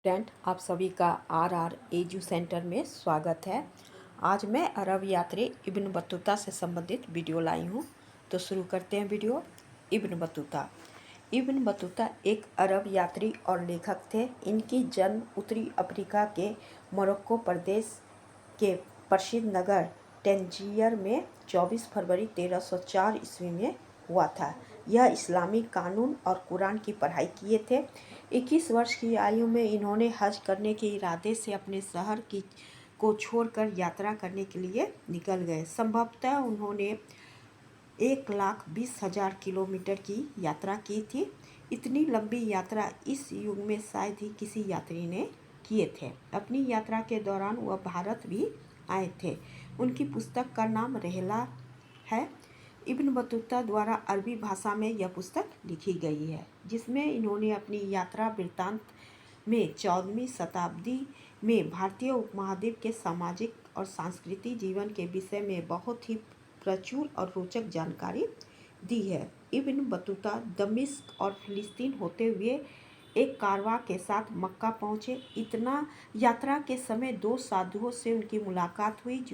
Student, आप सभी का आर एजू सेंटर में स्वागत है। आज मैं अरब यात्री इब्न बतूता से संबंधित वीडियो लाई हूँ। तो शुरू करते हैं वीडियो। इब्न बतूता एक अरब यात्री और लेखक थे। इनकी जन्म उत्तरी अफ्रीका के मोरक्को प्रदेश के प्रसिद्ध नगर टैंजियर में 24 फरवरी 1304 ईस्वी में हुआ था। यह इस्लामी कानून और कुरान की पढ़ाई किए थे। 21 वर्ष की आयु में इन्होंने हज करने के इरादे से अपने शहर को छोड़कर यात्रा करने के लिए निकल गए। संभवतः उन्होंने 1,20,000 किलोमीटर की यात्रा की थी। इतनी लंबी यात्रा इस युग में शायद ही किसी यात्री ने किए थे। अपनी यात्रा के दौरान वह भारत भी आए थे। उनकी पुस्तक का नाम रहला है। इब्न बतूता द्वारा अरबी भाषा में यह पुस्तक लिखी गई है, जिसमें इन्होंने अपनी यात्रा वृत्तांत में 14वीं शताब्दी में भारतीय उपमहाद्वीप के सामाजिक और सांस्कृतिक जीवन के विषय में बहुत ही प्रचुर और रोचक जानकारी दी है। इब्न बतूता दमिश्क और फिलिस्तीन होते हुए एक कारवां के साथ मक्का पहुँचे। इतना यात्रा के समय 2 साधुओं से उनकी मुलाकात हुई,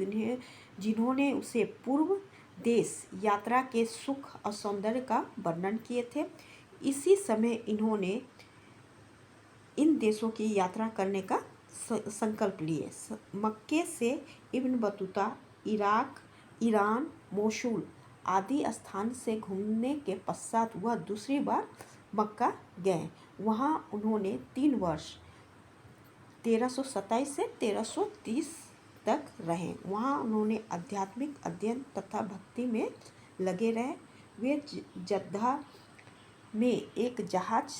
जिन्होंने उसे पूर्व देश यात्रा के सुख और सौंदर्य का वर्णन किए थे। इसी समय इन्होंने इन देशों की यात्रा करने का संकल्प लिए। मक्के से Ibn Battuta Iraq, Iran, Mosul आदि स्थान से घूमने के पश्चात वह दूसरी बार मक्का गए। वहाँ उन्होंने 3 वर्ष 1327 से 1330 तक रहे। वहाँ उन्होंने आध्यात्मिक अध्ययन तथा भक्ति में लगे रहे। वे जद्दा में एक जहाज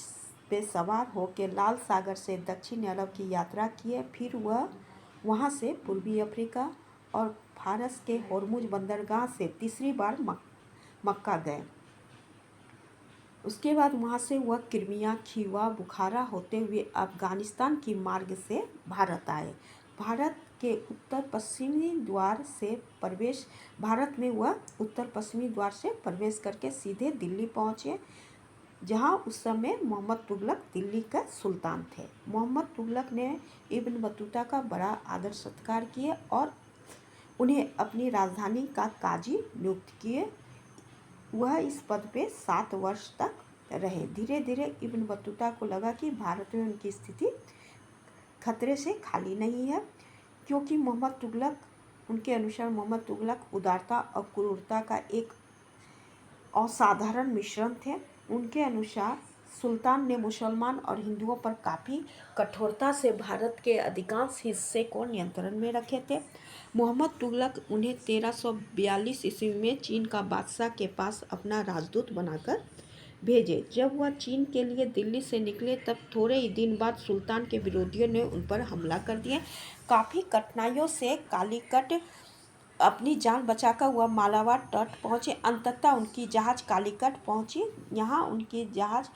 पे सवार होकर लाल सागर से दक्षिण अरब की यात्रा किए। फिर वह वहाँ से पूर्वी अफ्रीका और फारस के होर्मुज बंदरगाह से तीसरी बार मक्का गए। उसके बाद वहाँ से वह क्रीमिया, खीवा, बुखारा होते हुए अफगानिस्तान की मार्ग से भारत आए। भारत में वह उत्तर पश्चिमी द्वार से प्रवेश करके सीधे दिल्ली पहुँचे, जहाँ उस समय मोहम्मद तुगलक दिल्ली का सुल्तान थे। मोहम्मद तुगलक ने इब्न बतूता का बड़ा आदर सत्कार किए और उन्हें अपनी राजधानी का काजी नियुक्त किए। वह इस पद पे 7 वर्ष तक रहे। धीरे धीरे इब्न बतूता को लगा कि भारत में उनकी स्थिति खतरे से खाली नहीं है, क्योंकि उनके अनुसार मोहम्मद तुगलक उदारता और क्रूरता का एक असाधारण मिश्रण थे। उनके अनुसार सुल्तान ने मुसलमान और हिंदुओं पर काफ़ी कठोरता से भारत के अधिकांश हिस्से को नियंत्रण में रखे थे। मोहम्मद तुगलक उन्हें 1342 ईस्वी में चीन का बादशाह के पास अपना राजदूत बनाकर भेजे। जब वह चीन के लिए दिल्ली से निकले, तब थोड़े ही दिन बाद सुल्तान के विरोधियों ने उन पर हमला कर दिया। काफ़ी कठिनाइयों से कालीकट अपनी जान बचाकर वह मालाबार तट पहुँचे। अंततः उनकी जहाज़ कालीकट पहुँची। यहाँ उनकी जहाज़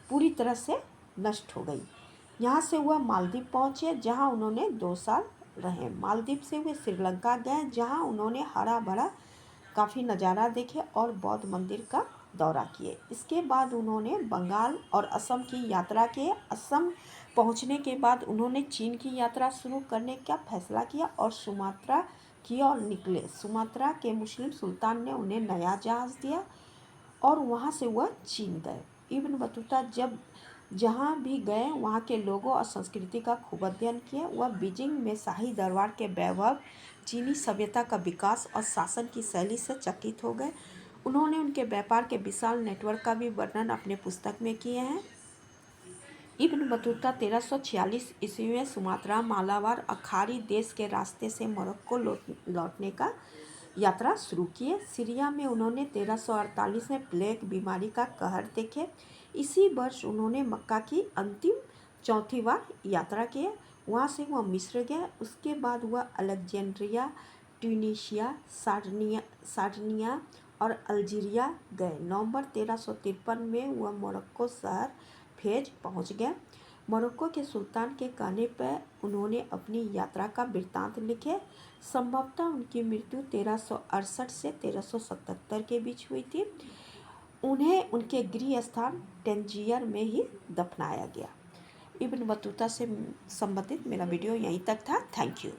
पूरी तरह से नष्ट हो गई। यहाँ से वह मालदीव पहुँचे, जहाँ उन्होंने 2 साल रहे। मालदीव से वे श्रीलंका गए, जहाँ उन्होंने हरा भरा काफ़ी नज़ारा देखे और बौद्ध मंदिर का दौरा किए। इसके बाद उन्होंने बंगाल और असम की यात्रा की। असम पहुँचने के बाद उन्होंने चीन की यात्रा शुरू करने का फैसला किया और सुमात्रा की ओर निकले। सुमात्रा के मुस्लिम सुल्तान ने उन्हें नया जहाज़ दिया और वहाँ से वह चीन गए। इब्न बतूता जहाँ भी गए, वहाँ के लोगों और संस्कृति का खूब अध्ययन किए। वह बीजिंग में शाही दरबार के वैभव, चीनी सभ्यता का विकास और शासन की शैली से चकित हो गए। उन्होंने उनके व्यापार के विशाल नेटवर्क का भी वर्णन अपने पुस्तक में किए हैं। इब्न बतूता 1346 ईस्वी में सुमात्रा, मालाबार और खाड़ी देश के रास्ते से मोरक्को लौटने का यात्रा शुरू किए। सीरिया में उन्होंने 1348 में प्लेग बीमारी का कहर देखे। इसी वर्ष उन्होंने मक्का की अंतिम 4थी बार यात्रा की। वहाँ से वह मिस्र गए। उसके बाद वह अलेक्जेंड्रिया, ट्यूनीशिया, सार्डिनिया और अल्जीरिया गए। नवंबर 1353 में वह मोरक्को शहर फेज पहुँच गए। मोरक्को के सुल्तान के कहने पर उन्होंने अपनी यात्रा का वृत्तांत लिखे। संभवतः उनकी मृत्यु 1368 से 1377 के बीच हुई थी। उन्हें उनके गृह स्थान टैंजियर में ही दफनाया गया। इब्न बतूता से संबंधित मेरा वीडियो यहीं तक था। Thank you.